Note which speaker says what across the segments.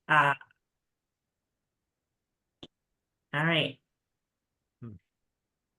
Speaker 1: All right.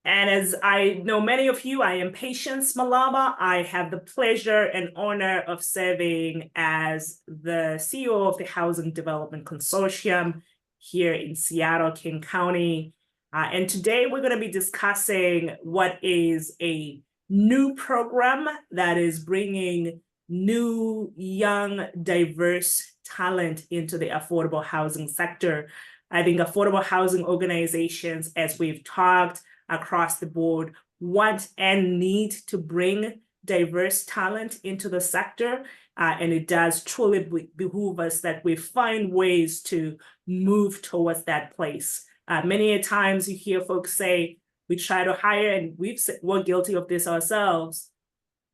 Speaker 1: And as I know many of you, I am Patience Malama. I have the pleasure and honor of serving as the CEO of the Housing Development Consortium here in Seattle, King County. And today we're going to be discussing what is a new program that is bringing new, young, diverse talent into the affordable housing sector. I think affordable housing organizations, as we've talked across the board, want and need to bring diverse talent into the sector. And it does truly behoove us that we find ways to move towards that place. Many times you hear folks say, we try to hire, and we're guilty of this ourselves,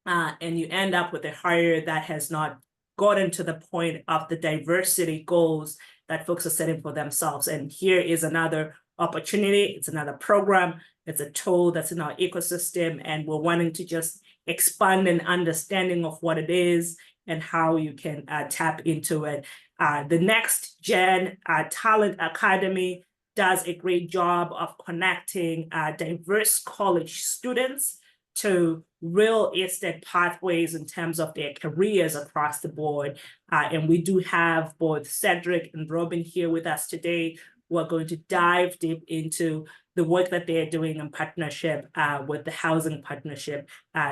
Speaker 1: and you end up with a hire that has not gotten to the point of the diversity goals that folks are setting for themselves. And here is another opportunity. It's another program. It's a tool that's in our ecosystem, and we're wanting to just expand an understanding of what it is and how you can tap into it. The Next Gen Talent Academy does a great job of connecting diverse college students to real estate pathways in terms of their careers across the board. And we do have both Cedric and Robin here with us today. We're going to dive deep into the work that they're doing in partnership with the Housing Partnership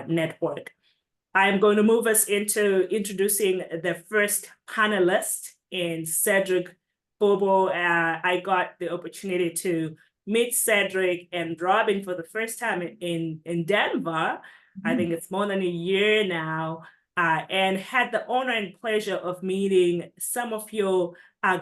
Speaker 1: Network. I'm going to move us into introducing the first panelist in Cedric Bobo. I got the opportunity to meet Cedric and Robin for the first time in Denver. I think it's more than a year now, and had the honor and pleasure of meeting some of your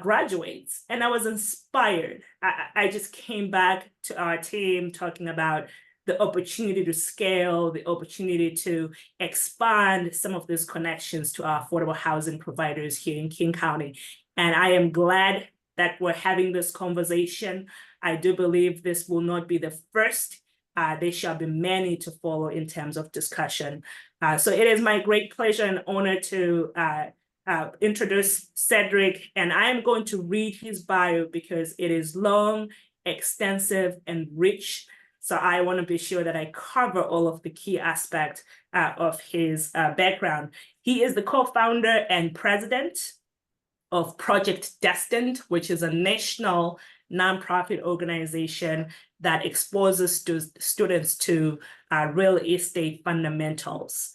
Speaker 1: graduates. And I was inspired. I just came back to our team talking about the opportunity to scale, the opportunity to expand some of these connections to our affordable housing providers here in King County. And I am glad that we're having this conversation. I do believe this will not be the first. There shall be many to follow in terms of discussion. So it is my great pleasure and honor to introduce Cedric, and I am going to read his bio because it is long, extensive, and rich. So I want to be sure that I cover all of the key aspects of his background. He is the co-founder and president of Project Destined, which is a national nonprofit organization that exposes students to real estate fundamentals.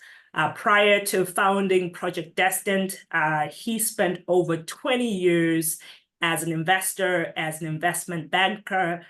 Speaker 1: Prior to founding Project Destined, he spent over 20 years as an investor, as an investment banker,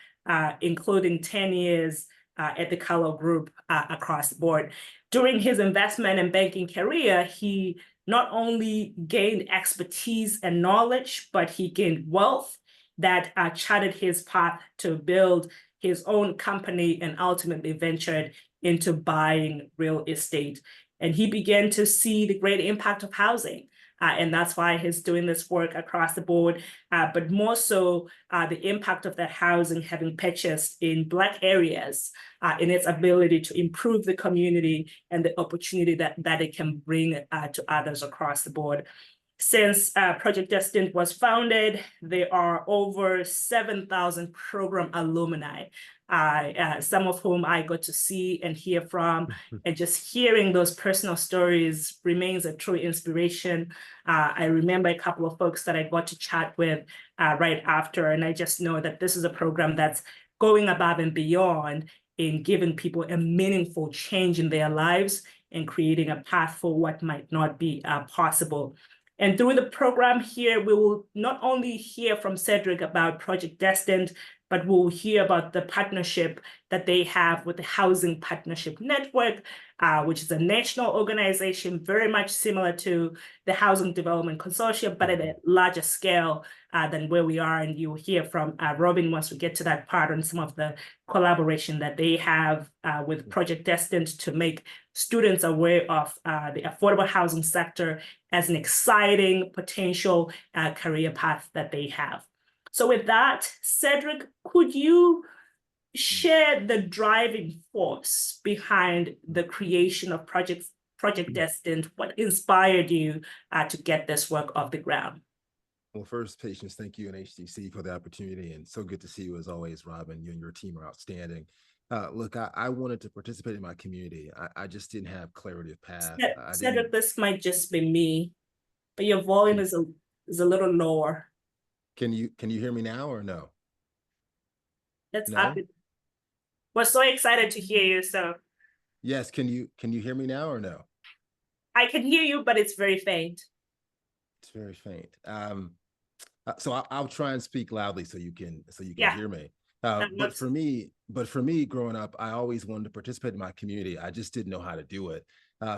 Speaker 1: including 10 years at the Carlo Group across the board. During his investment and banking career, he not only gained expertise and knowledge, but he gained wealth that charted his path to build his own company and ultimately ventured into buying real estate. And he began to see the great impact of housing. And that's why he's doing this work across the board, but more so the impact of that housing having purchased in Black areas, in its ability to improve the community and the opportunity that it can bring to others across the board. Since Project Destined was founded, there are over 7,000 program alumni, some of whom I got to see and hear from, and just hearing those personal stories remains a true inspiration. I remember a couple of folks that I got to chat with right after, and I just know that this is a program that's going above and beyond in giving people a meaningful change in their lives and creating a path for what might not be possible. And through the program here, we will not only hear from Cedric about Project Destined, but we'll hear about the partnership that they have with the Housing Partnership Network, which is a national organization very much similar to the Housing Development Consortium, but at a larger scale than where we are. And you'll hear from Robin once we get to that part on some of the collaboration that they have with Project Destined to make students aware of the affordable housing sector as an exciting potential career path that they have. So with that, Cedric, could you share the driving force behind the creation of Project Destined? What inspired you to get this work off the ground?
Speaker 2: Well, first, Patience, thank you and HTC for the opportunity, and so good to see you as always, Robin. You and your team are outstanding. Look, I wanted to participate in my community. I just didn't have clarity of path. I didn't.
Speaker 1: Cedric, this might just be me, but your volume
Speaker 2: Can,
Speaker 1: is a little lower.
Speaker 2: can you hear me now or no?
Speaker 1: That's up.
Speaker 2: No.
Speaker 1: We're so excited to hear you. So
Speaker 2: Yes. Can you hear me now or no?
Speaker 1: I can hear you, but it's very faint.
Speaker 2: It's very faint. So I'll try and speak loudly so you can
Speaker 1: Yeah,
Speaker 2: hear me.
Speaker 1: that works.
Speaker 2: But for me, growing up, I always wanted to participate in my community. I just didn't know how to do it.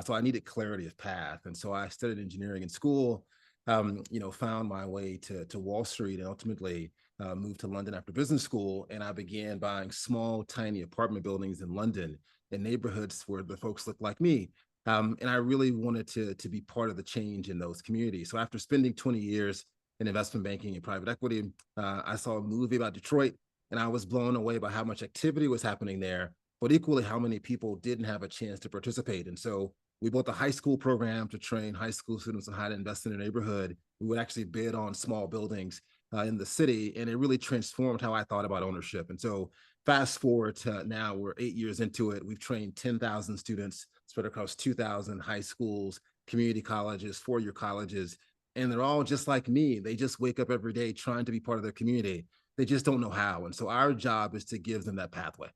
Speaker 2: So I needed clarity of path, and so I studied engineering in school. Found my way to Wall Street, and ultimately moved to London after business school. And I began buying small, tiny apartment buildings in London in neighborhoods where the folks looked like me. And I really wanted to be part of the change in those communities. So after spending 20 years in investment banking and private equity, I saw a movie about Detroit, and I was blown away by how much activity was happening there, but equally how many people didn't have a chance to participate. And so we built a high school program to train high school students on how to invest in their neighborhood. We would actually bid on small buildings in the city, and it really transformed how I thought about ownership. And so fast forward to now, we're 8 years into it. We've trained 10,000 students spread across 2,000 high schools, community colleges, four-year colleges, and they're all just like me. They just wake up every day trying to be part of their community. They just don't know how. And so our job is to give them that pathway.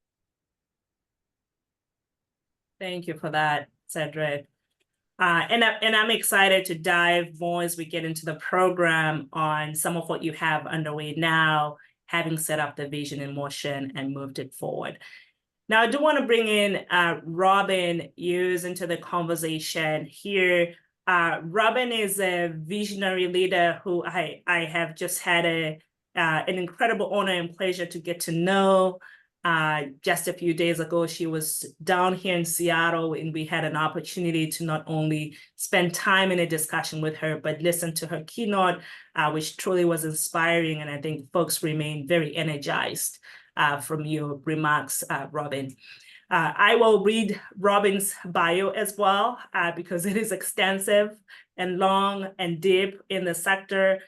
Speaker 1: Thank you for that, Cedric. And I'm excited to dive more as we get into the program on some of what you have underway now, having set up the vision in motion and moved it forward. Now, I do want to bring in Robin Hughes into the conversation here. Robin is a visionary leader who I have just had an incredible honor and pleasure to get to know. Just a few days ago, she was down here in Seattle, and we had an opportunity to not only spend time in a discussion with her, but listen to her keynote, which truly was inspiring. And I think folks remain very energized from your remarks, Robin. I will read Robin's bio as well, because it is extensive and long and deep in the sector.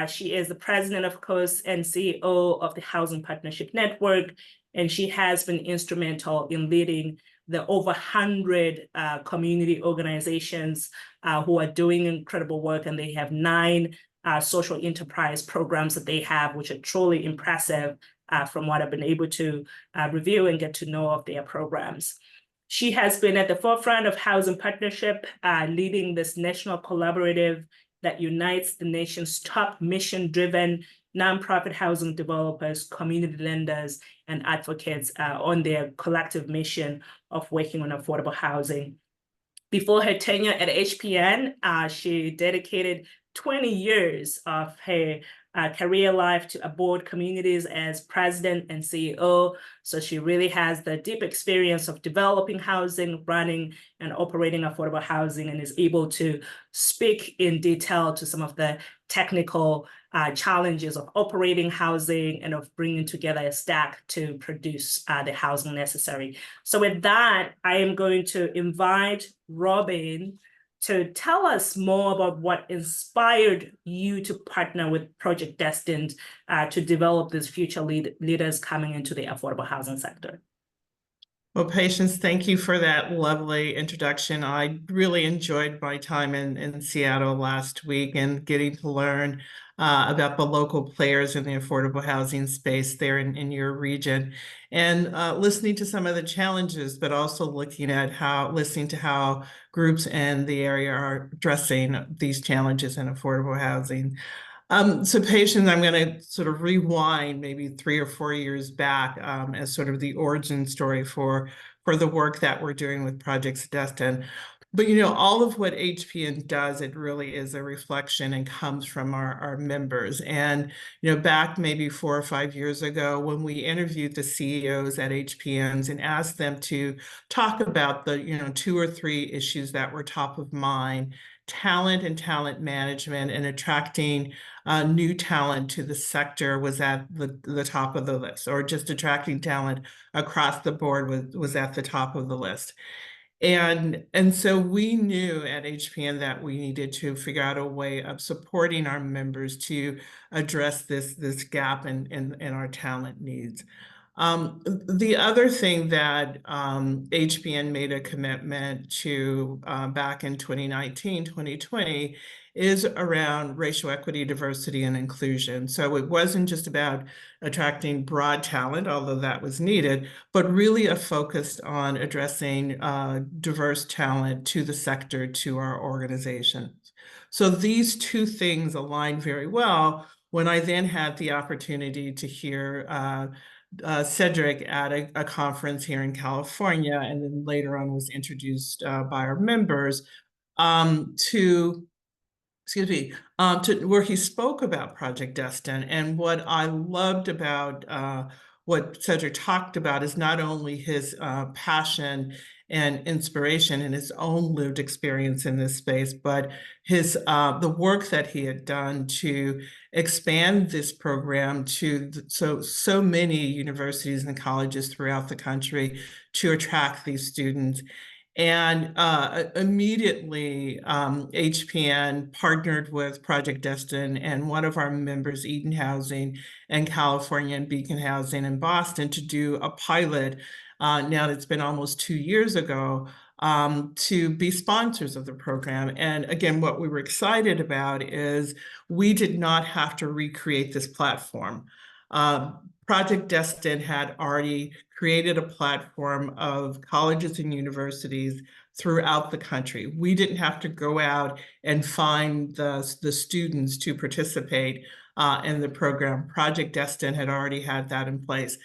Speaker 1: She is the president, of course, and CEO of the Housing Partnership Network, and she has been instrumental in leading the over 100 community organizations who are doing incredible work, and they have 9 social enterprise programs that they have, which are truly impressive from what I've been able to review and get to know of their programs. She has been at the forefront of Housing Partnership, leading this national collaborative that unites the nation's top mission-driven nonprofit housing developers, community lenders, and advocates on their collective mission of working on affordable housing. Before her tenure at HPN, she dedicated 20 years of her career life to aboard communities as president and CEO. So she really has the deep experience of developing housing, running and operating affordable housing, and is able to speak in detail to some of the technical challenges of operating housing and of bringing together a stack to produce the housing necessary. So with that, I am going to invite Robin to tell us more about what inspired you to partner with Project Destined to develop these future leaders coming into the affordable housing sector.
Speaker 3: Well, Patience, thank you for that lovely introduction. I really enjoyed my time in Seattle last week and getting to learn about the local players in the affordable housing space there in your region, and listening to some of the challenges, but also listening to how groups in the area are addressing these challenges in affordable housing. So Patience, I'm going to sort of rewind maybe 3 or 4 years back as sort of the origin story for the work that we're doing with Project Destined. But, all of what HPN does, it really is a reflection and comes from our members. And, back maybe 4 or 5 years ago, when we interviewed the CEOs at HPNs and asked them to talk about the, 2 or 3 issues that were top of mind: talent and talent management, and attracting new talent to the sector was at the top of the list, or just attracting talent across the board was at the top of the list. And so we knew at HPN that we needed to figure out a way of supporting our members to address this gap in our talent needs. The other thing that HPN made a commitment to back in 2019, 2020 is around racial equity, diversity, and inclusion. So it wasn't just about attracting broad talent, although that was needed, but really a focus on addressing diverse talent to the sector, to our organizations. So these two things align very well when I then had the opportunity to hear Cedric at a conference here in California, and then later on was introduced by our members to where he spoke about Project Destined. And what I loved about what Cedric talked about is not only his passion and inspiration and his own lived experience in this space, but his the work that he had done to expand this program to so many universities and colleges throughout the country to attract these students. And immediately, HPN partnered with Project Destined and one of our members, Eden Housing in California and Beacon Housing in Boston, to do a pilot. Now it's been almost 2 years ago, to be sponsors of the program. And again, what we were excited about is we did not have to recreate this platform. Project Destined had already created a platform of colleges and universities throughout the country. We didn't have to go out and find the students to participate in the program. Project Destined had already had that in place.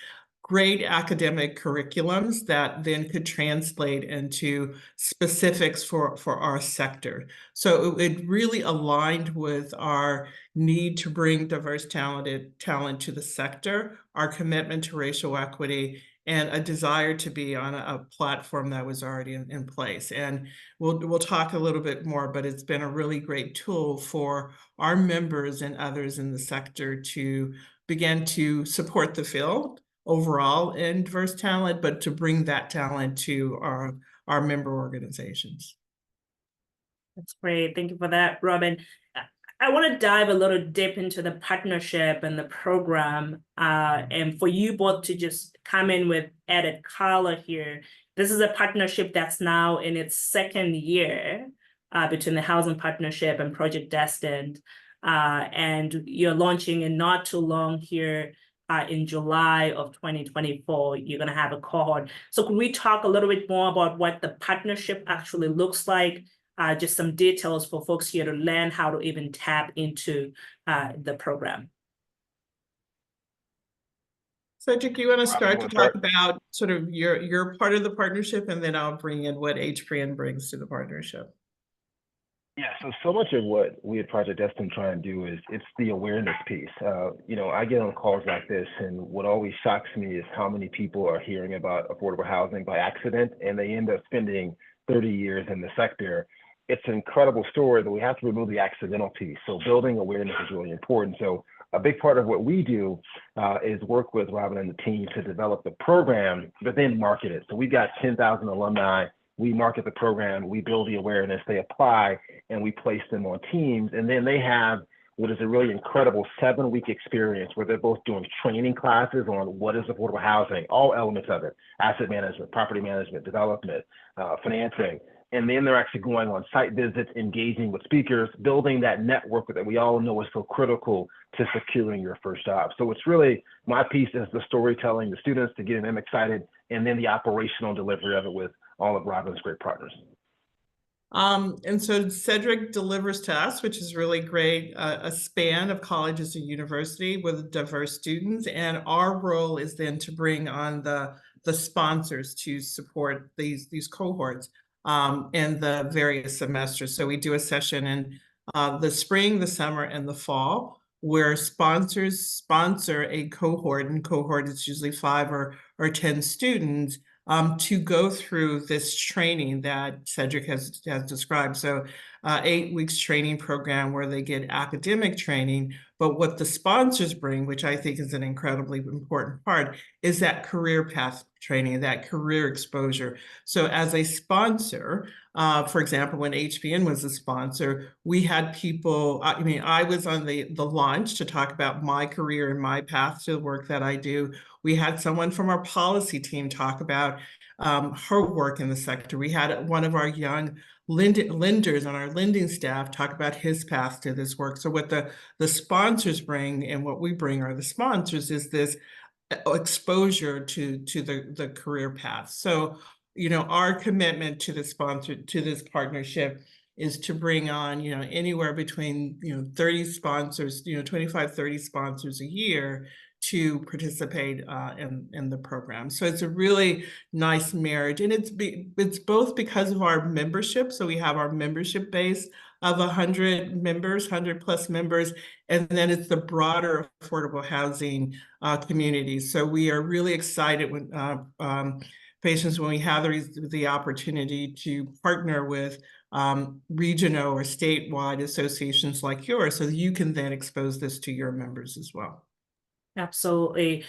Speaker 3: Great academic curriculums that then could translate into specifics for our sector. So it really aligned with our need to bring diverse talent to the sector, our commitment to racial equity, and a desire to be on a platform that was already in place. And we'll talk a little bit more, but it's been a really great tool for our members and others in the sector to begin to support the field overall in diverse talent, but to bring that talent to our member organizations.
Speaker 1: That's great. Thank you for that, Robin. I want to dive a little deep into the partnership and the program, and for you both to just come in with added color here. This is a partnership that's now in its second year between the Housing Partnership and Project Destined, and you're launching in not too long here. In July of 2024, you're going to have a cohort. So could we talk a little bit more about what the partnership actually looks like? Just some details for folks here to learn how to even tap into the program.
Speaker 3: Cedric, you want to start to talk about sort of your part of the partnership, and then I'll bring in what HPN brings to the partnership.
Speaker 2: Yeah, so much of what we at Project Destined try and do is it's the awareness piece. I get on calls like this, and what always shocks me is how many people are hearing about affordable housing by accident, and they end up spending 30 years in the sector. It's an incredible story, but we have to remove the accidental piece. So building awareness is really important. So a big part of what we do is work with Robin and the team to develop the program, but then market it. So we've got 10,000 alumni. We market the program, we build the awareness, they apply, and we place them on teams. And then they have what is a really incredible 7-week experience where they're both doing training classes on what is affordable housing, all elements of it, asset management, property management, development, financing. And then they're actually going on site visits, engaging with speakers, building that network that we all know is so critical to securing your first job. So it's really, my piece is the storytelling, the students to get them excited, and then the operational delivery of it with all of Robin's great partners.
Speaker 3: And so Cedric delivers to us, which is really great, a span of colleges and university with diverse students. And our role is then to bring on the sponsors to support these cohorts in the various semesters. So we do a session in the spring, the summer, and the fall, where sponsors sponsor a cohort, and cohort is usually 5 or 10 students, to go through this training that Cedric has described. So 8 weeks training program where they get academic training. But what the sponsors bring, which I think is an incredibly important part, is that career path training, that career exposure. So as a sponsor, for example, when HPN was a sponsor, we had people, I mean, I was on the launch to talk about my career and my path to the work that I do. We had someone from our policy team talk about her work in the sector. We had one of our young lenders on our lending staff talk about his path to this work. So what the sponsors bring and what we bring are the sponsors is this exposure to the career path. So, you know, our commitment to the sponsor, to this partnership is to bring on, you know, anywhere between, you know, 30 sponsors, you know, 25, 30 sponsors a year to participate in the program. So it's a really nice marriage, and it's both because of our membership. So we have our membership base of 100 members, 100 plus members, and then it's the broader affordable housing community. So we are really excited when patients, when we have the opportunity to partner with regional or statewide associations like yours, so that you can then expose this to your members as well.
Speaker 1: Absolutely.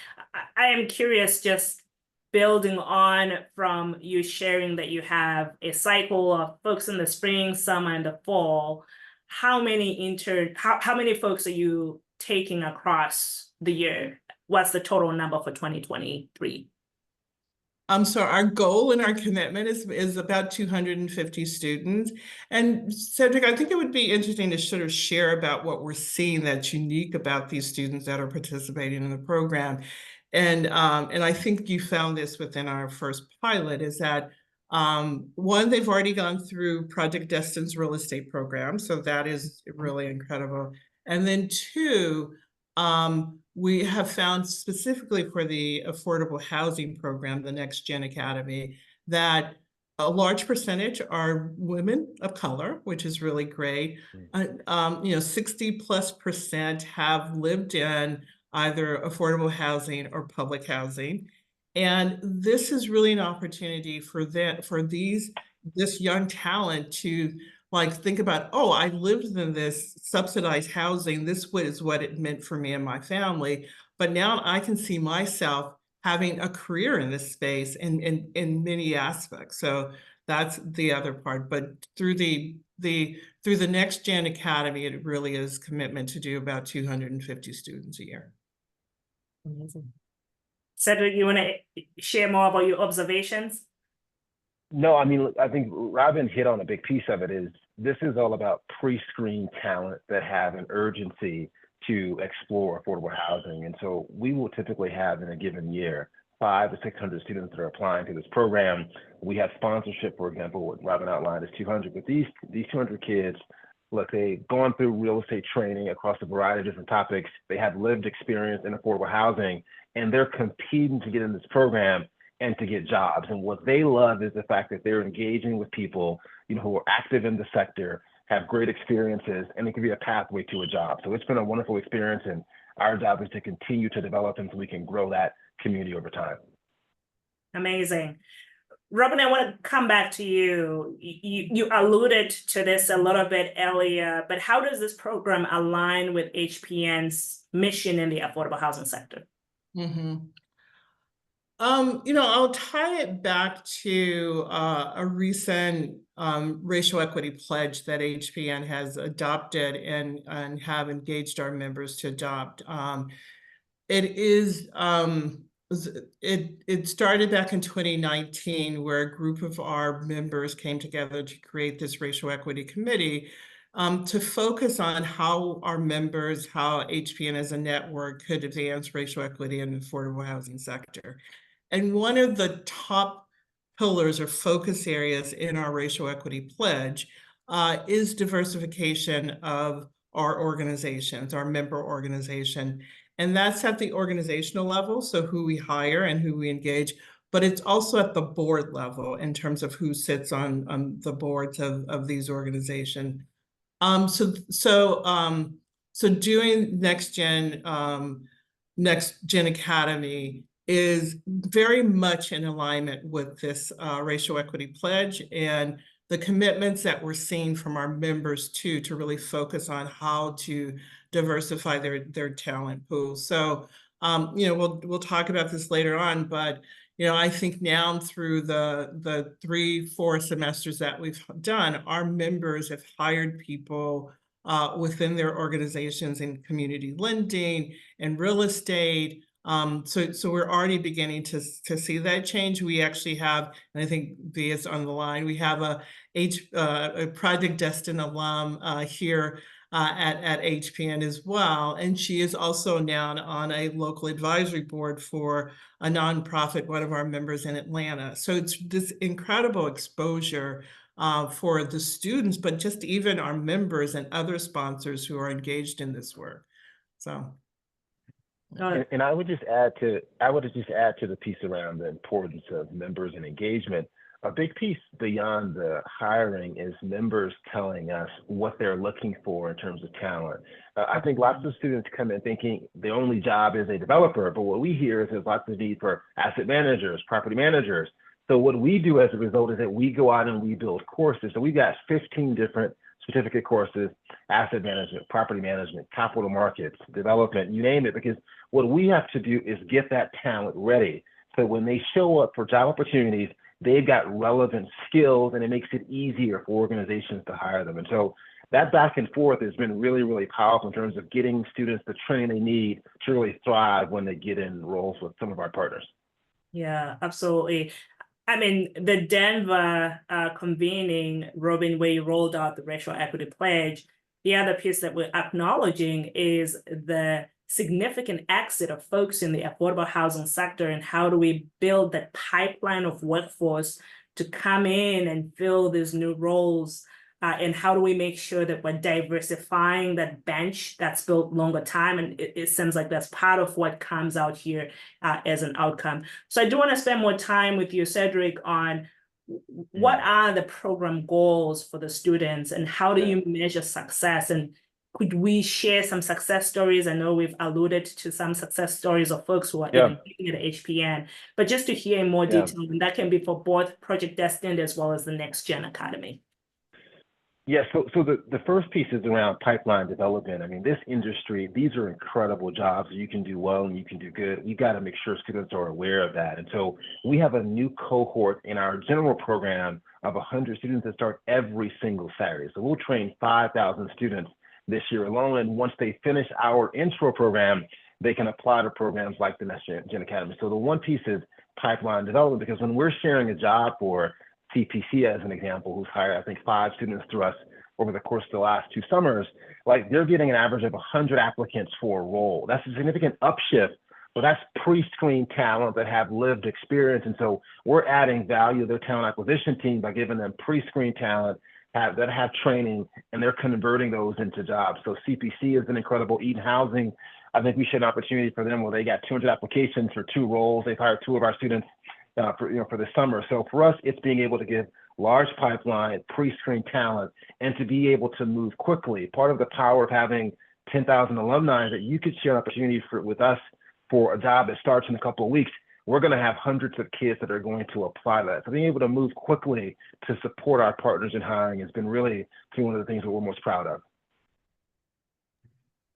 Speaker 1: I am curious, just building on from you sharing that you have a cycle of folks in the spring, summer, and the fall. How many folks are you taking across the year? What's the total number for 2023?
Speaker 3: So our goal and our commitment is about 250 students. And Cedric, I think it would be interesting to sort of share about what we're seeing that's unique about these students that are participating in the program. And I think you found this within our first pilot, is that one, they've already gone through Project Destined's real estate program. So that is really incredible. And then two, we have found specifically for the affordable housing program, the Next Gen Academy, that a large percentage are women of color, which is really great. You know, 60+% have lived in either affordable housing or public housing. And this is really an opportunity for this young talent to like think about, oh, I lived in this subsidized housing. This is what it meant for me and my family. But now I can see myself having a career in this space in many aspects. So that's the other part. But through the Next Gen Academy, it really is commitment to do about 250 students a year.
Speaker 1: Amazing. Cedric, you want to share more about your observations?
Speaker 2: No, I mean, I think Robin hit on a big piece of it. Is this is all about pre-screened talent that have an urgency to explore affordable housing. And so we will typically have in a given year 500 to 600 students that are applying to this program. We have sponsorship, for example, what Robin outlined is 200, but these 200 kids, look, they've gone through real estate training across a variety of different topics. They have lived experience in affordable housing, and they're competing to get in this program and to get jobs. And what they love is the fact that they're engaging with people, you know, who are active in the sector, have great experiences, and it can be a pathway to a job. So it's been a wonderful experience, and our job is to continue to develop them so we can grow that community over time.
Speaker 1: Amazing. Robin, I want to come back to you. You alluded to this a little bit earlier, but how does this program align with HPN's mission in the affordable housing sector?
Speaker 3: Mm-hmm. You know, I'll tie it back to a recent racial equity pledge that HPN has adopted and have engaged our members to adopt. It started back in 2019, where a group of our members came together to create this racial equity committee to focus on how our members, how HPN as a network could advance racial equity in the affordable housing sector. And one of the top pillars or focus areas in our racial equity pledge is diversification of our organizations, our member organization. And that's at the organizational level, so who we hire and who we engage, but it's also at the board level in terms of who sits on the boards of these organizations. So doing Next Gen Academy is very much in alignment with this racial equity pledge and the commitments that we're seeing from our members too, to really focus on how to diversify their talent pool. So, you know, we'll talk about this later on, but you know, I think now through the 3-4 semesters that we've done, our members have hired people within their organizations in community lending and real estate. So we're already beginning to see that change. We actually have, and I think Via's on the line, we have a Project Destined alum here at HPN as well. And she is also now on a local advisory board for a nonprofit, one of our members in Atlanta. So it's this incredible exposure for the students, but just even our members and other sponsors who are engaged in this work. So.
Speaker 4: And I would just add to the piece around the importance of members and engagement. A big piece beyond the hiring is members telling us what they're looking for in terms of talent. I think lots of students come in thinking the only job is a developer, but what we hear is there's lots of need for asset managers, property managers. So what we do as a result is that we go out and we build courses. So we've got 15 different certificate courses, asset management, property management, capital markets, development, you name it, because what we have to do is get that talent ready. So when they show up for job opportunities, they've got relevant skills and it makes it easier for organizations to hire them. And so that back and forth has been really, really powerful in terms of getting students the training they need to really thrive when they get in roles with some of our partners.
Speaker 1: Yeah, absolutely. I mean, the Denver convening, Robin, where you rolled out the racial equity pledge, the other piece that we're acknowledging is the significant exit of folks in the affordable housing sector, and how do we build that pipeline of workforce to come in and fill these new roles, and how do we make sure that we're diversifying that bench that's built longer time. And it seems like that's part of what comes out here as an outcome. So I do want to spend more time with you, Cedric, on what are the program goals for the students and how do you measure success? And could we share some success stories? I know we've alluded to some success stories of folks who are even at HPN, but just to hear in more detail, and that can be for both Project Destined as well as the Next Gen Academy.
Speaker 4: Yeah, so the first piece is around pipeline development. I mean, this industry, these are incredible jobs. You can do well and you can do good. We got to make sure students are aware of that. And so we have a new cohort in our general program of 100 students that start every single Saturday. So we'll train 5,000 students this year alone. And once they finish our intro program, they can apply to programs like the Next Gen Academy. So the one piece is pipeline development, because when we're sharing a job for CPC as an example, who's hired, I think, 5 students through us over the course of the last 2 summers, like they're getting an average of 100 applicants for a role. That's a significant upshift, but that's pre-screened talent that have lived experience. And so we're adding value to their talent acquisition team by giving them pre-screened talent that have training, and they're converting those into jobs. So CPC is an incredible. Eden Housing, I think we should an opportunity for them where they got 200 applications for 2 roles. They've hired 2 of our students for the summer. So for us, it's being able to give large pipeline, pre-screened talent, and to be able to move quickly. Part of the power of having 10,000 alumni is that you could share an opportunity with us for a job that starts in a couple of weeks. We're going to have hundreds of kids that are going to apply to that. So being able to move quickly to support our partners in hiring has been really one of the things that we're most proud of.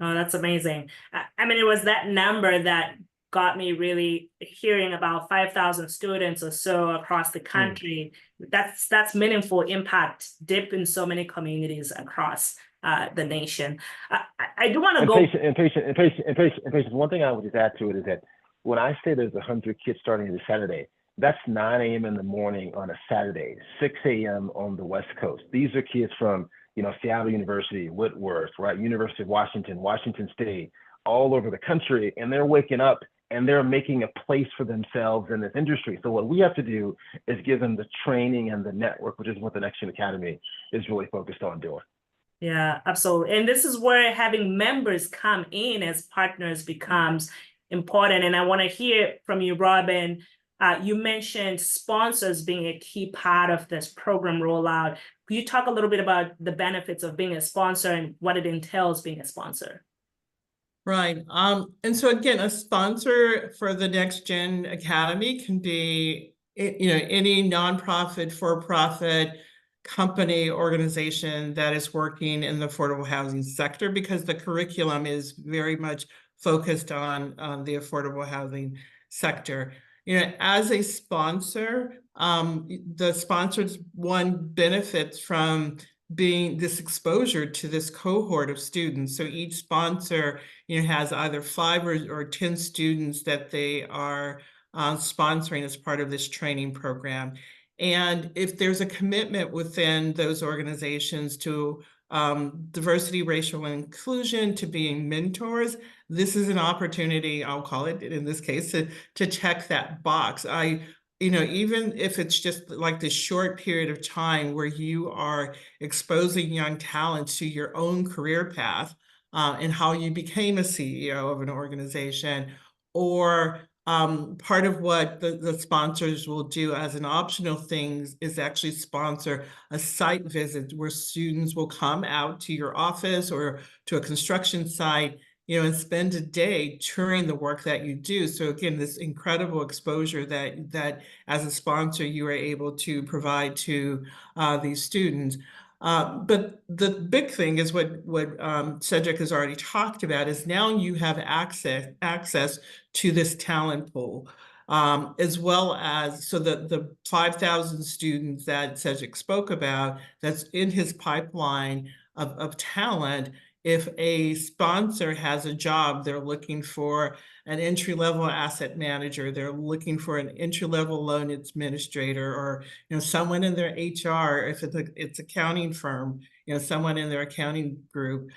Speaker 1: Oh, that's amazing. I mean, it was that number that got me really hearing about 5,000 students or so across the country. That's meaningful impact deep in so many communities across the nation. I do want to go.
Speaker 4: Patience. One thing I would just add to it is that when I say there's 100 kids starting this Saturday, that's 9 a.m. in the morning on a Saturday, 6 a.m. on the West Coast. These are kids from, Seattle University, Whitworth, right? University of Washington, Washington State, all over the country, and they're waking up and they're making a place for themselves in this industry. So what we have to do is give them the training and the network, which is what the Next Gen Academy is really focused on doing.
Speaker 1: Yeah, absolutely. And this is where having members come in as partners becomes important. And I want to hear from you, Robin. You mentioned sponsors being a key part of this program rollout. Could you talk a little bit about the benefits of being a sponsor and what it entails being a sponsor?
Speaker 3: Right. And so again, a sponsor for the Next Gen Academy can be, any nonprofit, for-profit company, organization that is working in the affordable housing sector, because the curriculum is very much focused on the affordable housing sector. You know, as a sponsor, the sponsors, one, benefits from being this exposure to this cohort of students. So each sponsor, you know, has either 5 or 10 students that they are sponsoring as part of this training program. And if there's a commitment within those organizations to diversity, racial inclusion, to being mentors, this is an opportunity, I'll call it in this case, to check that box. You know, even if it's just like this short period of time where you are exposing young talents to your own career path and how you became a CEO of an organization, or part of what the sponsors will do as an optional thing is actually sponsor a site visit where students will come out to your office or to a construction site, you know, and spend a day touring the work that you do. So again, this incredible exposure that as a sponsor you are able to provide to these students. But the big thing is what Cedric has already talked about, is now you have access to this talent pool, as well as, so the 5,000 students that Cedric spoke about, that's in his pipeline of talent. If a sponsor has a job, they're looking for an entry-level asset manager, they're looking for an entry-level loan administrator, or, you know, someone in their HR, if it's accounting firm, you know, someone in their accounting group,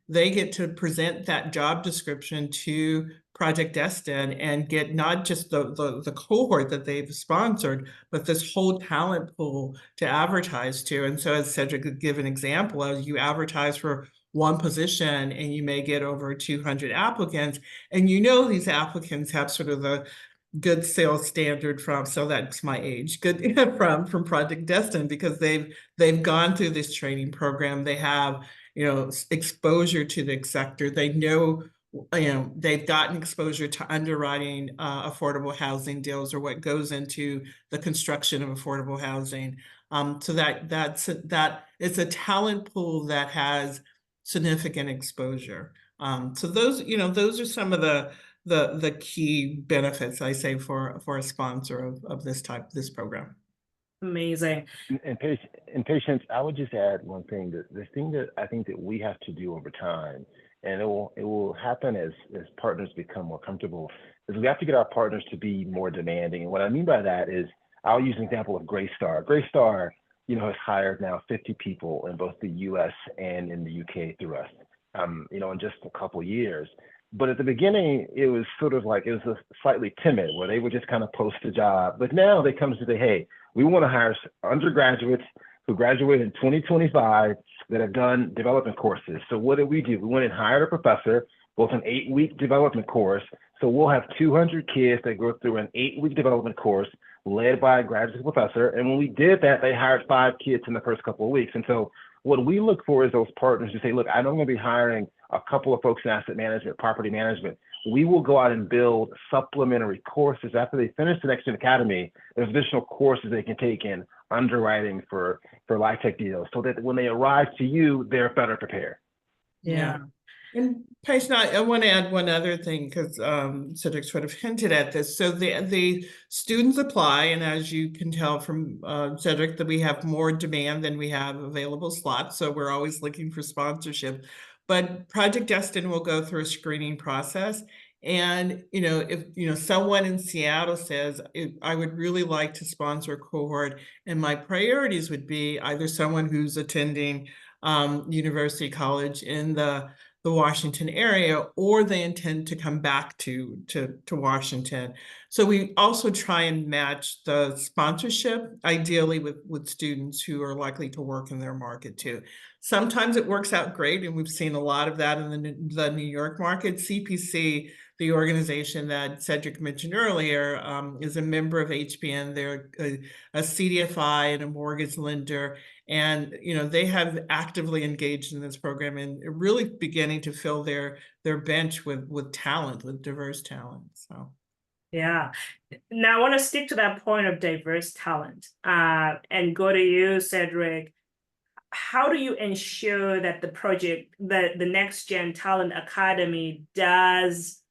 Speaker 3: they get to present that job description to Project Destined and get not just the cohort that they've sponsored, but this whole talent pool to advertise to. And so, as Cedric could give an example, as you advertise for one position and you may get over 200 applicants, and you know these applicants have sort of the good sales standard from, so that's my age, good from Project Destined, because they've gone through this training program, they have, you know, exposure to the sector, they know, you know, they've gotten exposure to underwriting affordable housing deals, or what goes into the construction of affordable housing. So that it's a talent pool that has significant exposure. So those, you know, those are some of the key benefits, I say, for a sponsor of this program.
Speaker 1: Amazing.
Speaker 4: And patience, I would just add one thing. The thing that I think that we have to do over time, and it will happen as partners become more comfortable, is we have to get our partners to be more demanding. And what I mean by that is, I'll use an example of Greystar. Greystar, you know, has hired now 50 people in both the US and in the UK through us, you know, in just a couple of years. But at the beginning, it was sort of like, it was slightly timid, where they would just kind of post a job. But now they come to say, hey, we want to hire undergraduates who graduated in 2025 that have done development courses. So what did we do? We went and hired a professor, both an 8-week development course. So we'll have 200 kids that go through an 8-week development course led by a graduate professor. And when we did that, they hired 5 kids in the first couple of weeks. And so what we look for is those partners who say, look, I know I'm going to be hiring a couple of folks in asset management, property management. We will go out and build supplementary courses after they finish the Next Gen Academy. There's additional courses they can take in underwriting for life tech deals, so that when they arrive to you, they're better prepared.
Speaker 3: Yeah. And Patient, I want to add one other thing, because Cedric sort of hinted at this. So the students apply, and as you can tell from Cedric, that we have more demand than we have available slots. So we're always looking for sponsorship. But Project Destined will go through a screening process. And, you know, if, you know, someone in Seattle says, I would really like to sponsor a cohort, and my priorities would be either someone who's attending university college in the Washington area, or they intend to come back to Washington. So we also try and match the sponsorship, ideally with students who are likely to work in their market too. Sometimes it works out great, and we've seen a lot of that in the New York market. CPC, the organization that Cedric mentioned earlier, is a member of HPN. They're a CDFI and a mortgage lender. And, you know, they have actively engaged in this program and really beginning to fill their bench with talent, with diverse talent. So,
Speaker 1: Yeah. Now I want to stick to that point of diverse talent, and go to you, Cedric. How do you ensure that the Next Gen Talent Academy does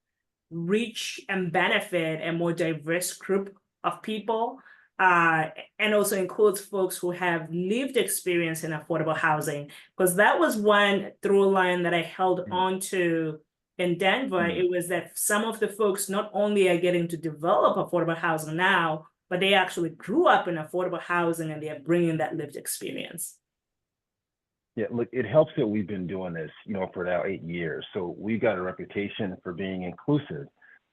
Speaker 1: reach and benefit a more diverse group of people, uh, and also includes folks who have lived experience in affordable housing? Because that was one through line that I held on to in Denver. It was that some of the folks not only are getting to develop affordable housing now, but they actually grew up in affordable housing and they are bringing that lived experience.
Speaker 4: Yeah, look, it helps that we've been doing this, for now 8 years. So we've got a reputation for being inclusive.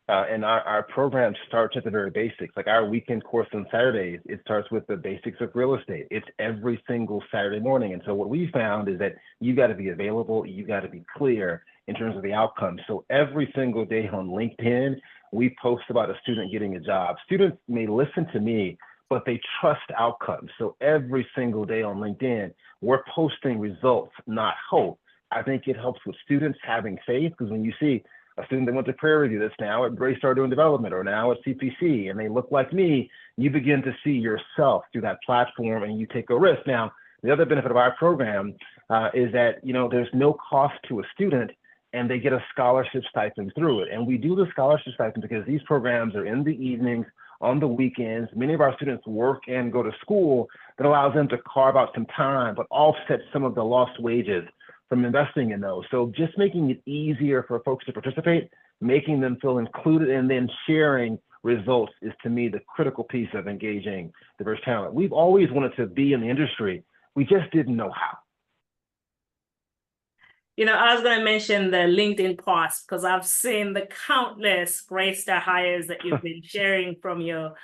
Speaker 4: And our program starts at the very basics. Like our weekend course on Saturdays, it starts with the basics of real estate. It's every single Saturday morning. And so what we found is that you got to be available, you got to be clear in terms of the outcomes. So every single day on LinkedIn, we post about a student getting a job. Students may listen to me, but they trust outcomes. So every single day on LinkedIn, we're posting results, not hope. I think it helps with students having faith, because when you see a student that went to Prairie View that's now at Greystar doing development or now at CPC, and they look like me, you begin to see yourself through that platform and you take a risk. Now, the other benefit of our program is that, there's no cost to a student and they get a scholarship stipend through it. And we do the scholarship stipend because these programs are in the evenings, on the weekends. Many of our students work and go to school. That allows them to carve out some time, but offset some of the lost wages from investing in those. So just making it easier for folks to participate, making them feel included, and then sharing results is, to me, the critical piece of engaging diverse talent. We've always wanted to be in the industry. We just didn't know how.
Speaker 1: I was going to mention the LinkedIn post because I've seen the countless Greystar hires that you've been sharing from your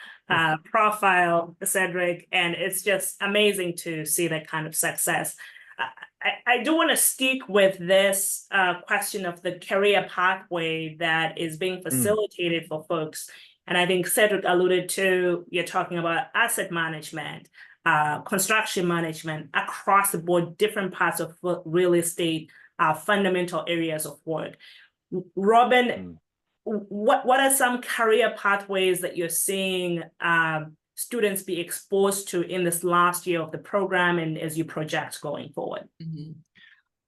Speaker 1: profile, Cedric, and it's just amazing to see that kind of success. I do want to stick with this question of the career pathway that is being facilitated for folks. And I think Cedric alluded to, you're talking about asset management, construction management, across the board, different parts of real estate, fundamental areas of work. Robin, what are some career pathways that you're seeing students be exposed to in this last year of the program and as you project going forward?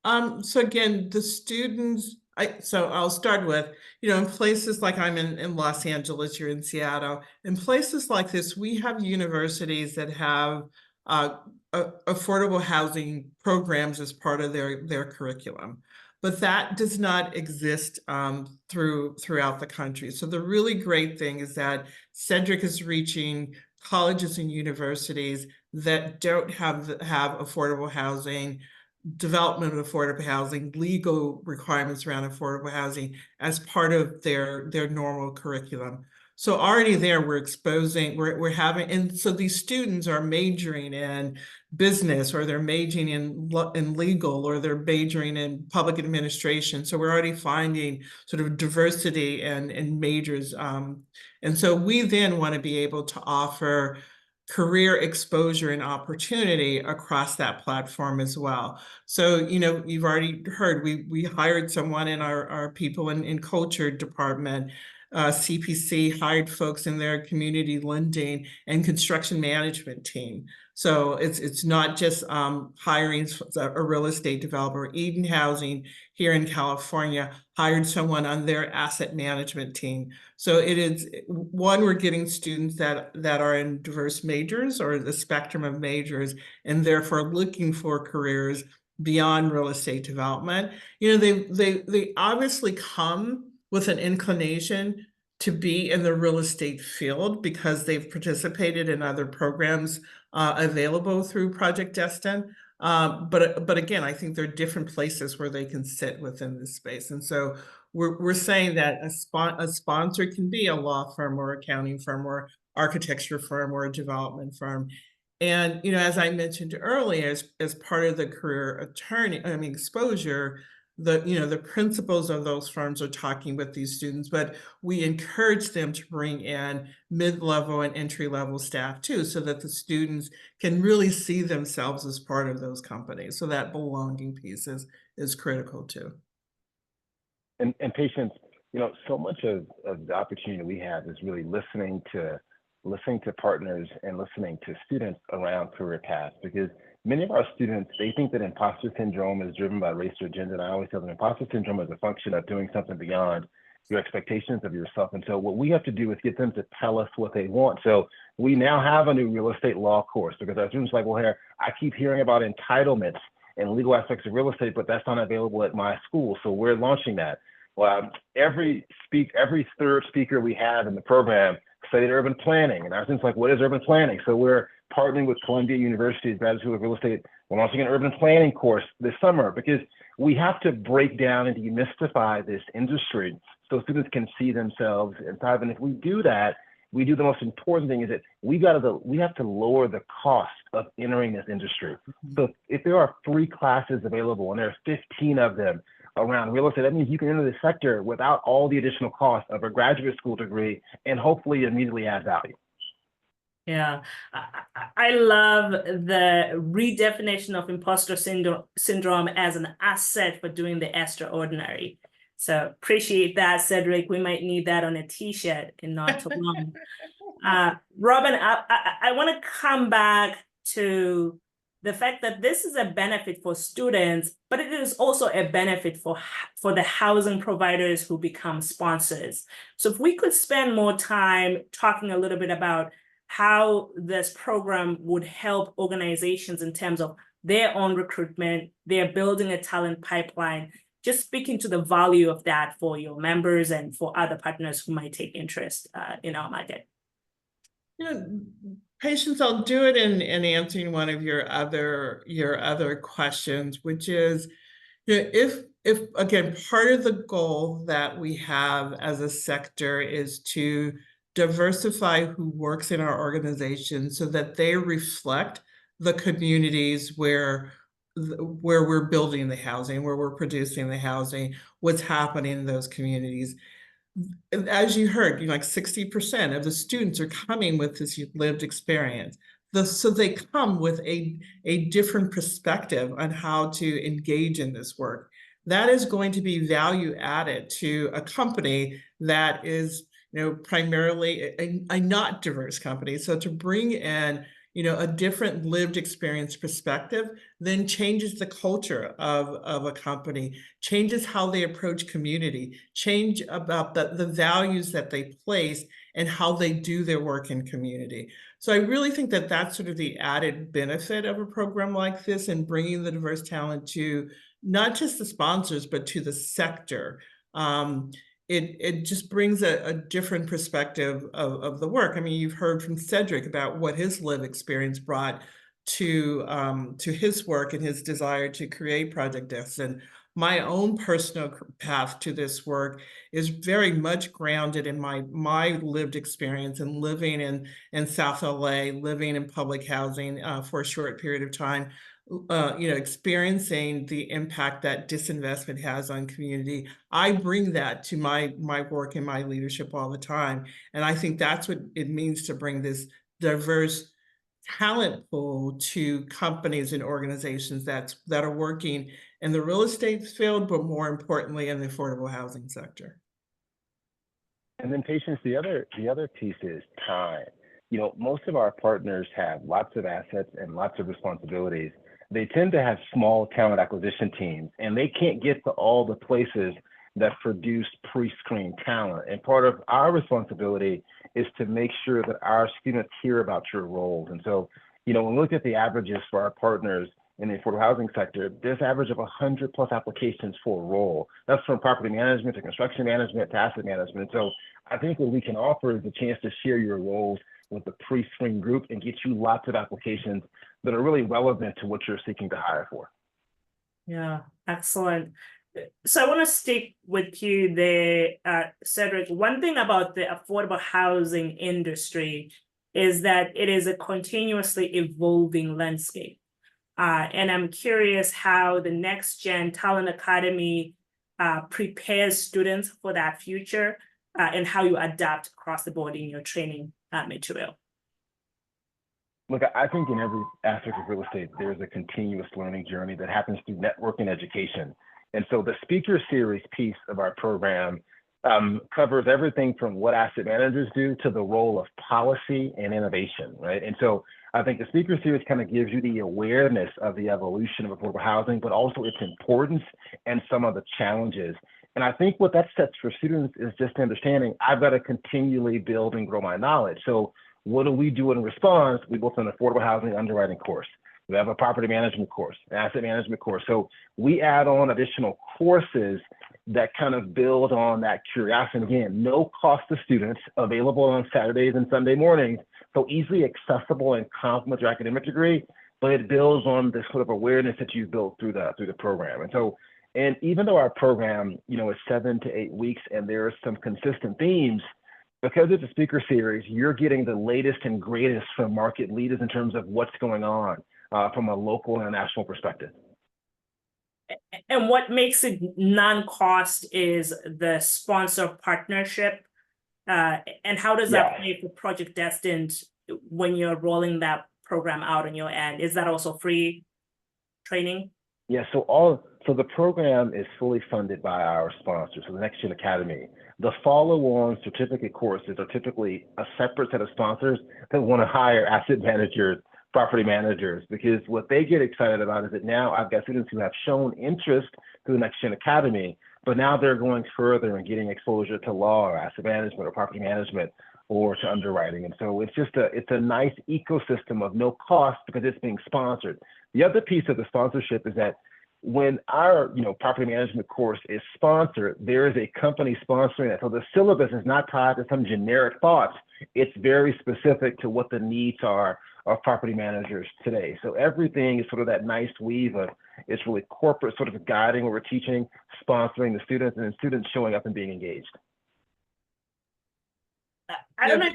Speaker 3: So again, the students, so I'll start with, in places like I'm in Los Angeles, you're in Seattle, in places like this, we have universities that have affordable housing programs as part of their curriculum. But that does not exist throughout the country. So the really great thing is that Cedric is reaching colleges and universities that don't have affordable housing, development of affordable housing, legal requirements around affordable housing as part of their normal curriculum. So already there, we're having, and so these students are majoring in business, or they're majoring in legal, or they're majoring in public administration. So we're already finding sort of diversity and majors. And so we then want to be able to offer career exposure and opportunity across that platform as well. So, you've already heard, we hired someone in our people in culture department. CPC hired folks in their community lending and construction management team. So it's not just hiring a real estate developer. Eden Housing here in California hired someone on their asset management team. So it is, one, we're getting students that are in diverse majors or the spectrum of majors, and therefore looking for careers beyond real estate development. They obviously come with an inclination to be in the real estate field because they've participated in other programs available through Project Destined. But again, I think there are different places where they can sit within this space. And so we're saying that a sponsor can be a law firm or accounting firm or architecture firm or a development firm. And, as I mentioned earlier, as part of the career exposure, the principals of those firms are talking with these students, but we encourage them to bring in mid-level and entry-level staff too, so that the students can really see themselves as part of those companies. So that belonging piece is critical too.
Speaker 4: And Patience, So much of the opportunity we have is really listening to partners and listening to students around career paths, because many of our students, they think that imposter syndrome is driven by race or gender. And I always tell them imposter syndrome is a function of doing something beyond your expectations of yourself. And so what we have to do is get them to tell us what they want. So we now have a new real estate law course, because our students are like, well, here, I keep hearing about entitlements and legal aspects of real estate, but that's not available at my school. So we're launching that. Well, every third speaker we have in the program studied urban planning. And our students are like, what is urban planning? So we're partnering with Columbia University's Graduate School of Real Estate. We're launching an urban planning course this summer, because we have to break down and demystify this industry so students can see themselves inside. And if we do that, we do the most important thing, is that we have to lower the cost of entering this industry. So if there are 3 classes available and there are 15 of them around real estate, that means you can enter the sector without all the additional costs of a graduate school degree and hopefully immediately add value.
Speaker 1: Yeah, I love the redefinition of imposter syndrome as an asset for doing the extraordinary. So appreciate that, Cedric. We might need that on a t-shirt in not too long. Robin, I want to come back to the fact that this is a benefit for students, but it is also a benefit for the housing providers who become sponsors. So if we could spend more time talking a little bit about how this program would help organizations in terms of their own recruitment, they're building a talent pipeline, just speaking to the value of that for your members and for other partners who might take interest in our market.
Speaker 3: Patience, I'll do it in answering one of your other questions, which is, if again, part of the goal that we have as a sector is to diversify who works in our organization so that they reflect the communities where we're building the housing, where we're producing the housing, what's happening in those communities. As you heard, like 60% of the students are coming with this lived experience. So they come with a different perspective on how to engage in this work. That is going to be value added to a company that is, primarily a not diverse company. So to bring in, a different lived experience perspective then changes the culture of a company, changes how they approach community, change about the values that they place and how they do their work in community. So I really think that that's sort of the added benefit of a program like this, and bringing the diverse talent to not just the sponsors, but to the sector. It just brings a different perspective of the work. I mean, you've heard from Cedric about what his lived experience brought to his work and his desire to create Project Destined. My own personal path to this work is very much grounded in my lived experience and living in South LA, living in public housing for a short period of time. Experiencing the impact that disinvestment has on community. I bring that to my work and my leadership all the time. And I think that's what it means to bring this diverse talent pool to companies and organizations that are working in the real estate field, but more importantly, in the affordable housing sector.
Speaker 4: And then Patience, the other piece is time. Most of our partners have lots of assets and lots of responsibilities. They tend to have small talent acquisition teams, and they can't get to all the places that produce pre-screened talent. And part of our responsibility is to make sure that our students hear about your roles. And so, when we look at the averages for our partners in the affordable housing sector, there's an average of 100+ applications for a role. That's from property management to construction management to asset management. So I think what we can offer is a chance to share your roles with the pre-screen group and get you lots of applications that are really relevant to what you're seeking to hire for.
Speaker 1: Yeah, excellent. So I want to stick with you there, Cedric. One thing about the affordable housing industry is that it is a continuously evolving landscape. And I'm curious how the Next Gen Talent Academy prepares students for that future and how you adapt across the board in your training material.
Speaker 4: Look, I think in every aspect of real estate, there's a continuous learning journey that happens through network and education. And so the speaker series piece of our program covers everything from what asset managers do to the role of policy and innovation, right? And so I think the speaker series kind of gives you the awareness of the evolution of affordable housing, but also its importance and some of the challenges. And I think what that sets for students is just understanding I've got to continually build and grow my knowledge. So what do we do in response? We built an affordable housing underwriting course. We have a property management course, an asset management course. So we add on additional courses that kind of build on that curiosity. Again, no cost to students, available on Saturdays and Sunday mornings, so easily accessible and complement your academic degree, but it builds on this sort of awareness that you've built through the program. And so, and even though our program, you know, is 7 to 8 weeks and there are some consistent themes, because it's a speaker series, you're getting the latest and greatest from market leaders in terms of what's going on from a local and a national perspective.
Speaker 1: And what makes it non-cost is the sponsor partnership. And how does that play for Project Destined when you're rolling that program out on your end? Is that also free training?
Speaker 4: Yeah, so the program is fully funded by our sponsors, so the Next Gen Academy. The follow-on certificate courses are typically a separate set of sponsors that want to hire asset managers, property managers, because what they get excited about is that now I've got students who have shown interest through the Next Gen Academy, but now they're going further and getting exposure to law or asset management or property management or to underwriting. And so it's a nice ecosystem of no cost because it's being sponsored. The other piece of the sponsorship is that when our property management course is sponsored, there is a company sponsoring it. So the syllabus is not tied to some generic thoughts. It's very specific to what the needs are of property managers today. So everything is sort of that nice weave of it's really corporate sort of guiding what we're teaching, sponsoring the students, and then students showing up and being engaged.
Speaker 1: I don't know.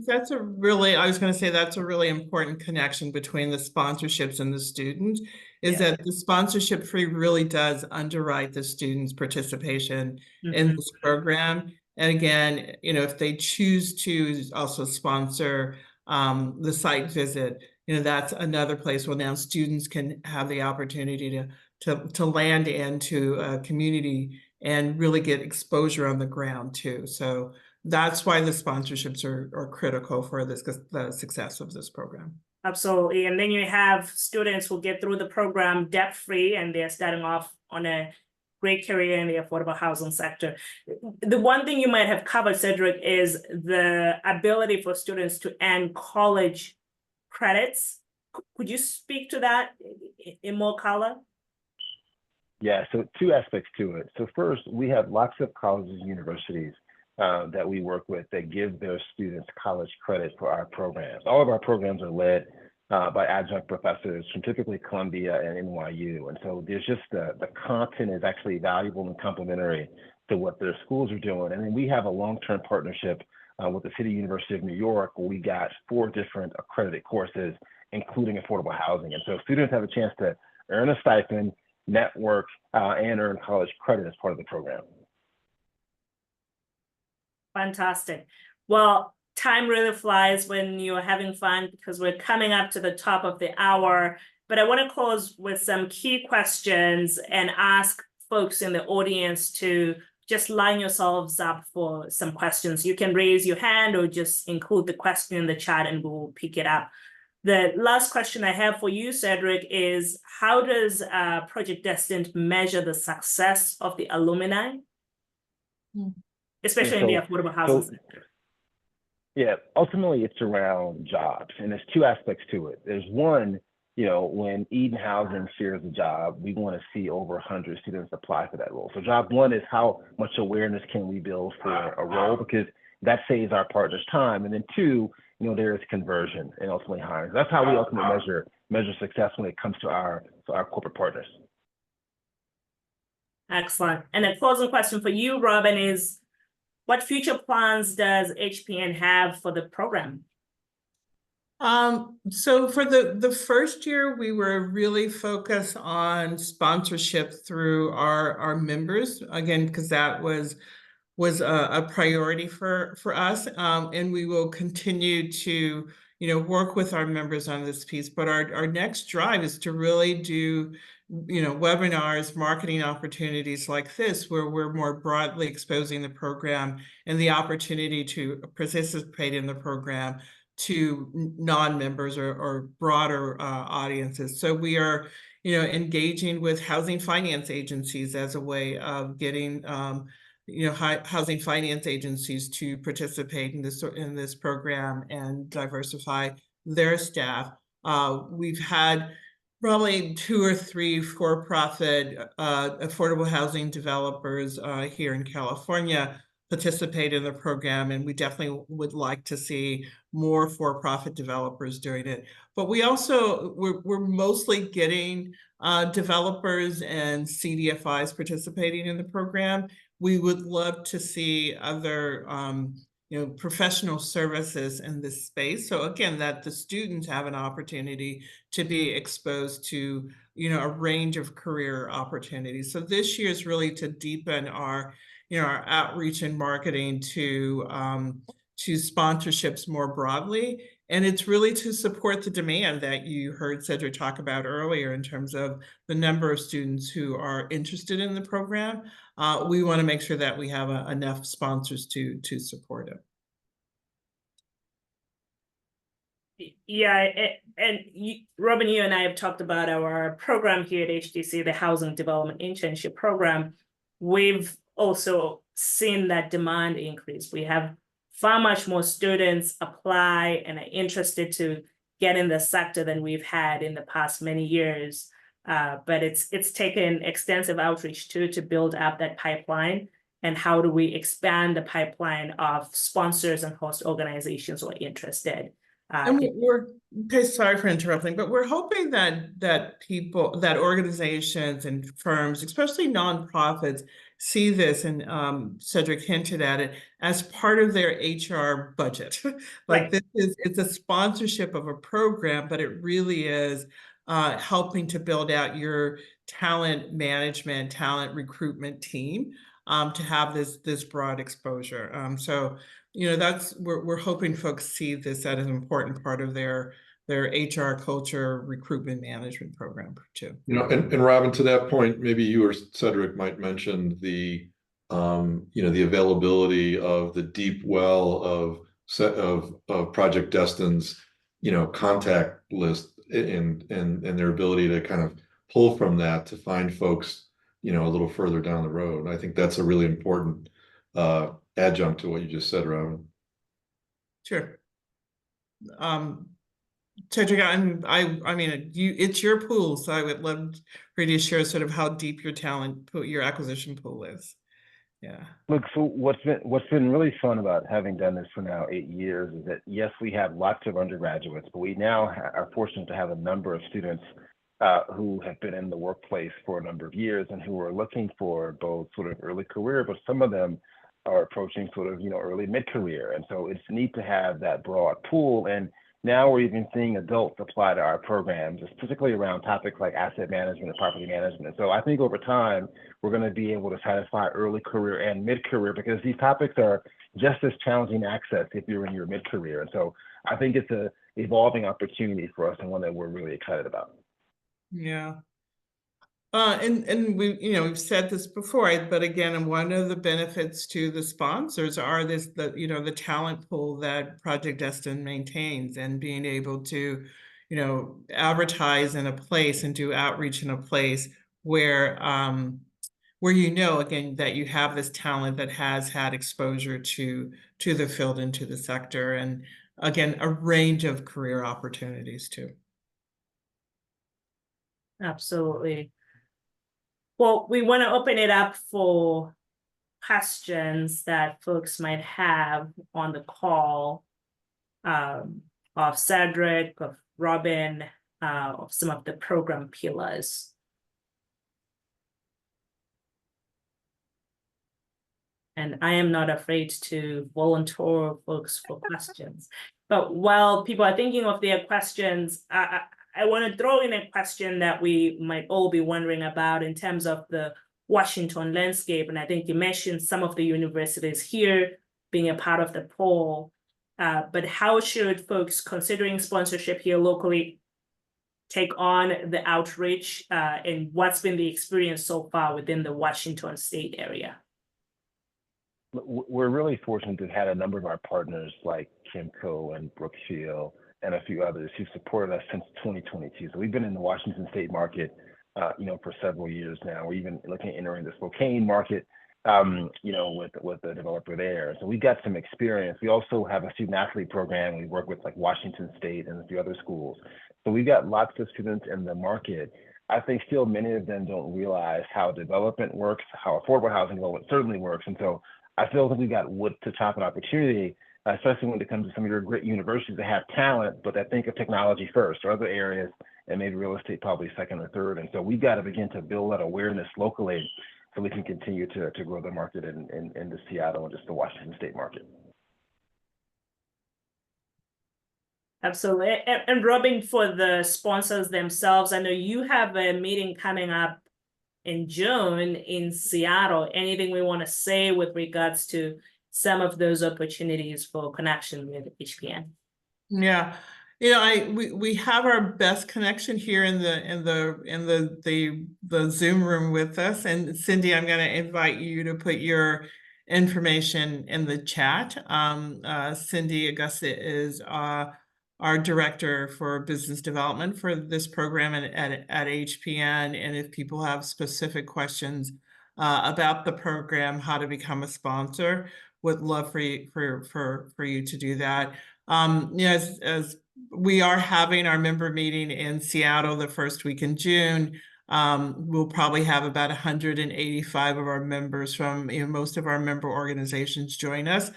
Speaker 3: That's a really, I was going to say that's a really important connection between the sponsorships and the students, is that the sponsorship fee really does underwrite the students' participation in this program. And again, if they choose to also sponsor the site visit, that's another place where now students can have the opportunity to land into a community and really get exposure on the ground too. So that's why the sponsorships are critical for the success of this program.
Speaker 1: Absolutely. And then you have students who get through the program debt-free and they're starting off on a great career in the affordable housing sector. The one thing you might have covered, Cedric, is the ability for students to earn college credits. Could you speak to that in more color?
Speaker 4: Yeah, so two aspects to it. So first, we have lots of colleges and universities that we work with that give their students college credit for our programs. All of our programs are led by adjunct professors from typically Columbia and NYU. And so there's just the content is actually valuable and complementary to what their schools are doing. And then we have a long-term partnership with the City University of New York, where we got 4 different accredited courses, including affordable housing. And so students have a chance to earn a stipend, network, and earn college credit as part of the program.
Speaker 1: Fantastic. Well, time really flies when you're having fun because we're coming up to the top of the hour. But I want to close with some key questions and ask folks in the audience to just line yourselves up for some questions. You can raise your hand or just include the question in the chat and we'll pick it up. The last question I have for you, Cedric, is how does Project Destined measure the success of the alumni? Especially in the affordable housing sector.
Speaker 4: Yeah, ultimately it's around jobs, and there's 2 aspects to it. There's one, when Eden Housing shares a job, we want to see over 100 students apply for that role. So job 1 is how much awareness can we build for a role, because that saves our partners time. And then 2, there is conversion and ultimately hiring. That's how we ultimately measure success when it comes to our corporate partners.
Speaker 1: Excellent. And a closing question for you, Robin, is what future plans does HPN have for the program?
Speaker 3: So for the first year, we were really focused on sponsorship through our members, again, because that was a priority for us. And we will continue to work with our members on this piece. But our next drive is to really do webinars, marketing opportunities like this, where we're more broadly exposing the program and the opportunity to participate in the program to non-members or broader audiences. So we are, engaging with housing finance agencies as a way of getting, housing finance agencies to participate in this program and diversify their staff. We've had probably 2 or 3 for-profit affordable housing developers here in California participate in the program, and we definitely would like to see more for-profit developers doing it. But we also, we're mostly getting developers and CDFIs participating in the program. We would love to see other professional services in this space. So again, that the students have an opportunity to be exposed to, a range of career opportunities. So this year is really to deepen our outreach and marketing to sponsorships more broadly. And it's really to support the demand that you heard Cedric talk about earlier in terms of the number of students who are interested in the program. We want to make sure that we have enough sponsors to support it.
Speaker 1: Yeah, Robin, you and I have talked about our program here at HDC, the Housing Development Internship Program. We've also seen that demand increase. We have far much more students apply and are interested to get in the sector than we've had in the past many years. But it's taken extensive outreach too to build up that pipeline. And how do we expand the pipeline of sponsors and host organizations who are interested?
Speaker 3: And okay, sorry for interrupting, but we're hoping that organizations and firms, especially nonprofits, see this, and Cedric hinted at it, as part of their HR budget. Like, right. It's a sponsorship of a program, but it really is helping to build out your talent management, talent recruitment team to have this broad exposure. So that's we're hoping folks see this as an important part of their HR culture recruitment management program too.
Speaker 5: And Robin, to that point, maybe you or Cedric might mention the the availability of the deep well of Project Destined's contact list and their ability to kind of pull from that to find folks a little further down the road. I think that's a really important adjunct to what you just said, Robin.
Speaker 3: Sure. Cedric, I mean, it's your pool, so I would love for you to share sort of how deep your talent pool, your acquisition pool is. Yeah.
Speaker 4: Look, so what's been really fun about having done this for now 8 years is that, yes, we have lots of undergraduates, but we now are fortunate to have a number of students who have been in the workplace for a number of years and who are looking for both sort of early career, but some of them are approaching sort of, early mid-career. And so it's neat to have that broad pool. And now we're even seeing adults apply to our programs, particularly around topics like asset management and property management. And so I think over time, we're going to be able to satisfy early career and mid-career, because these topics are just as challenging to access if you're in your mid-career. And so I think it's an evolving opportunity for us, and one that we're really excited about.
Speaker 3: Yeah. And we've said this before, but again, one of the benefits to the sponsors are the talent pool that Project Destined maintains, and being able to, advertise in a place and do outreach in a place where again, that you have this talent that has had exposure to the field and to the sector, and again, a range of career opportunities too.
Speaker 1: Absolutely. Well, we want to open it up for questions that folks might have on the call of Cedric, of Robin, of some of the program pillars. And I am not afraid to volunteer folks for questions. But while people are thinking of their questions, I want to throw in a question that we might all be wondering about in terms of the Washington landscape. And I think you mentioned some of the universities here being a part of the poll, but how should folks considering sponsorship here locally take on the outreach and what's been the experience so far within the Washington State area?
Speaker 4: We're really fortunate to have had a number of our partners like Kimco and Brookfield and a few others who supported us since 2022. So we've been in the Washington State market, for several years now. We're even looking at entering the Spokane market, with the developer there. So we've got some experience. We also have a student athlete program. We work with like Washington State and a few other schools. So we've got lots of students in the market. I think still many of them don't realize how development works, how affordable housing development certainly works. And so I feel that we've got wood to chop an opportunity, especially when it comes to some of your great universities that have talent, but that think of technology first or other areas, and maybe real estate probably second or third. And so we've got to begin to build that awareness locally so we can continue to grow the market in the Seattle and just the Washington State market.
Speaker 1: Absolutely. And Robin, for the sponsors themselves, I know you have a meeting coming up in June in Seattle. Anything we want to say with regards to some of those opportunities for connection with HPN?
Speaker 3: Yeah, we have our best connection here in the Zoom room with us. And Cindy, I'm going to invite you to put your information in the chat. Cindy Augusta is our director for business development for this program at HPN. And if people have specific questions about the program, how to become a sponsor, would love for you to do that. As we are having our member meeting in Seattle the first week in June, we'll probably have about 185 of our members from most of our member organizations join us.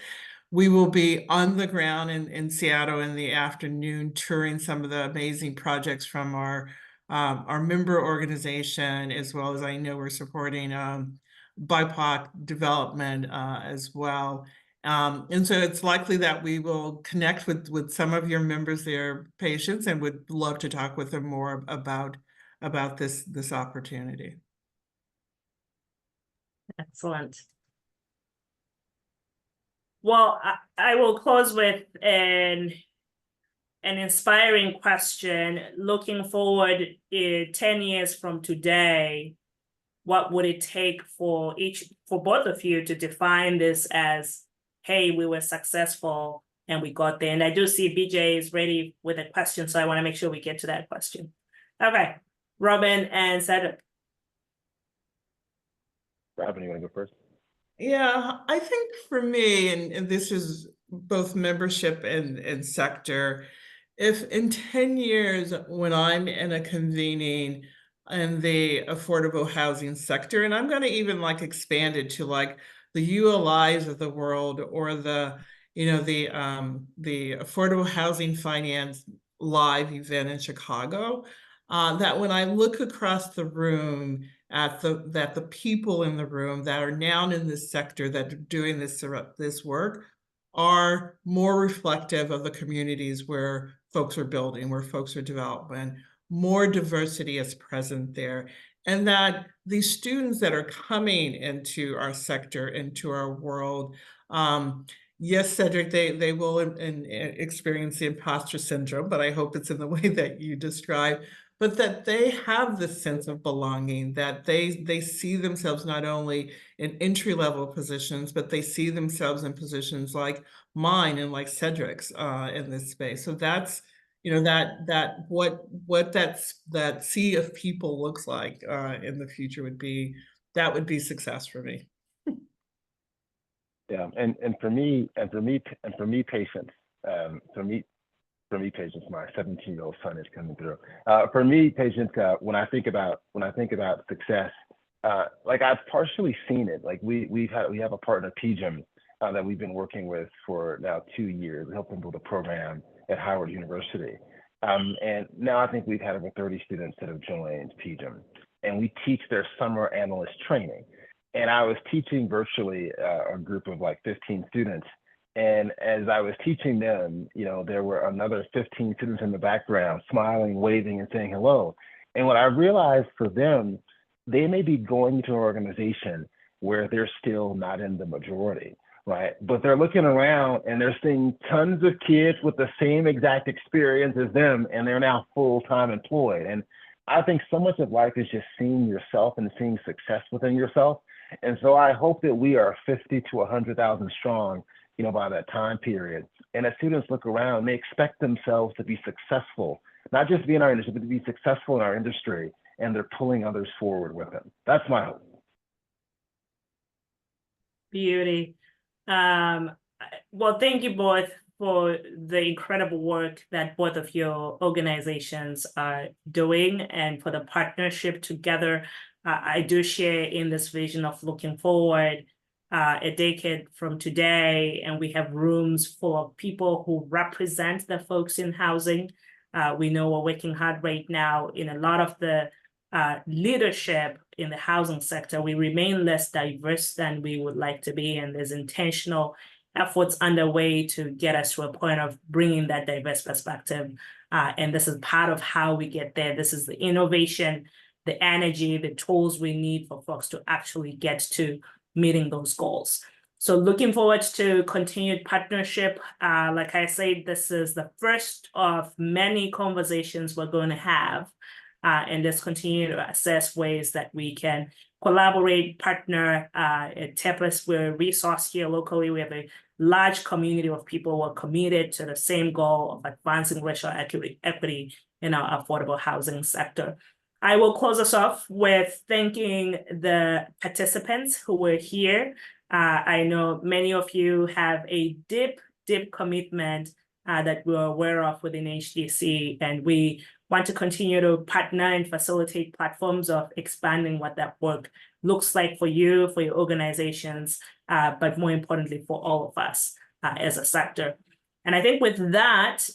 Speaker 3: We will be on the ground in Seattle in the afternoon, touring some of the amazing projects from our member organization, as well as I know we're supporting BIPOC development as well. And so it's likely that we will connect with some of your members, their patients, and would love to talk with them more about this opportunity.
Speaker 1: Excellent. Well, I will close with an inspiring question. Looking forward 10 years from today, what would it take for both of you to define this as, hey, we were successful and we got there? And I do see BJ is ready with a question, so I want to make sure we get to that question. Okay, Robin and Cedric.
Speaker 4: Robin, you want to go first?
Speaker 3: Yeah, I think for me, and this is both membership and sector, if in 10 years when I'm in a convening in the affordable housing sector, and I'm going to even like expand it to like the ULIs of the world, or the Affordable Housing Finance live event in Chicago, that when I look across the room at the people in the room that are now in this sector that are doing this work are more reflective of the communities where folks are building, where folks are developing. More diversity is present there, and that these students that are coming into our sector, into our world, yes, Cedric, they will experience the imposter syndrome, but I hope it's in the way that you describe. But that they have this sense of belonging, that they see themselves not only in entry-level positions, but they see themselves in positions like mine and like Cedric's in this space. So that's what that sea of people looks like in the future would be success for me.
Speaker 4: Yeah, and for me, patience. For me, patience. My 17-year-old son is coming through. For me, patience. When I think about success, like I've partially seen it. Like we have a partner, PGIM, that we've been working with for now 2 years. We helped them build a program at Howard University, and now I think we've had over 30 students that have joined PGIM, and we teach their summer analyst training. And I was teaching virtually a group of like 15 students. And as I was teaching them, there were another 15 students in the background smiling, waving, and saying hello. And what I realized for them, they may be going to an organization where they're still not in the majority, right? But they're looking around and they're seeing tons of kids with the same exact experience as them, and they're now full-time employed. And I think so much of life is just seeing yourself and seeing success within yourself. And so I hope that we are 50 to 100,000 strong, you know, by that time period. And as students look around, they expect themselves to be successful, not just be in our industry, but to be successful in our industry, and they're pulling others forward with them. That's my hope.
Speaker 1: Beauty. Well, thank you both for the incredible work that both of your organizations are doing and for the partnership together. I do share in this vision of looking forward a decade from today, and we have rooms full of people who represent the folks in housing. We know we're working hard right now in a lot of the leadership in the housing sector. We remain less diverse than we would like to be, and there's intentional efforts underway to get us to a point of bringing that diverse perspective. And this is part of how we get there. This is the innovation, the energy, the tools we need for folks to actually get to meeting those goals. So looking forward to continued partnership. Like I said, this is the first of many conversations we're going to have, and just continue to assess ways that we can collaborate, partner. At Tempest, we're a resource here locally. We have a large community of people who are committed to the same goal of advancing racial equity in our affordable housing sector. I will close us off with thanking the participants who were here. I know many of you have a deep commitment that we're aware of within HDC, and we want to continue to partner and facilitate platforms of expanding what that work looks like for you, for your organizations, but more importantly, for all of us as a sector. And I think with that,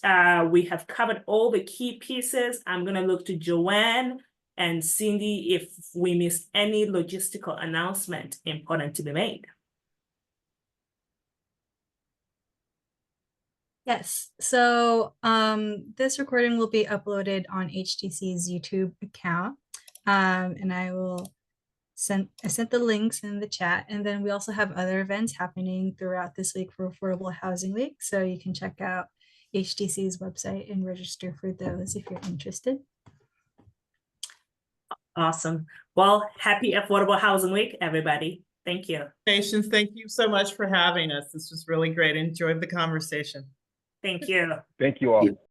Speaker 1: we have covered all the key pieces. I'm going to look to Joanne and Cindy if we missed any logistical announcement important to be made.
Speaker 6: Yes, so this recording will be uploaded on HTC's YouTube account, and I sent the links in the chat, and then we also have other events happening throughout this week for Affordable Housing Week, so you can check out HTC's website and register for those if you're interested.
Speaker 1: Awesome. Well, happy Affordable Housing Week, everybody. Thank you.
Speaker 3: Patience, thank you so much for having us. This was really great. Enjoyed the conversation.
Speaker 1: Thank you.
Speaker 4: Thank you all.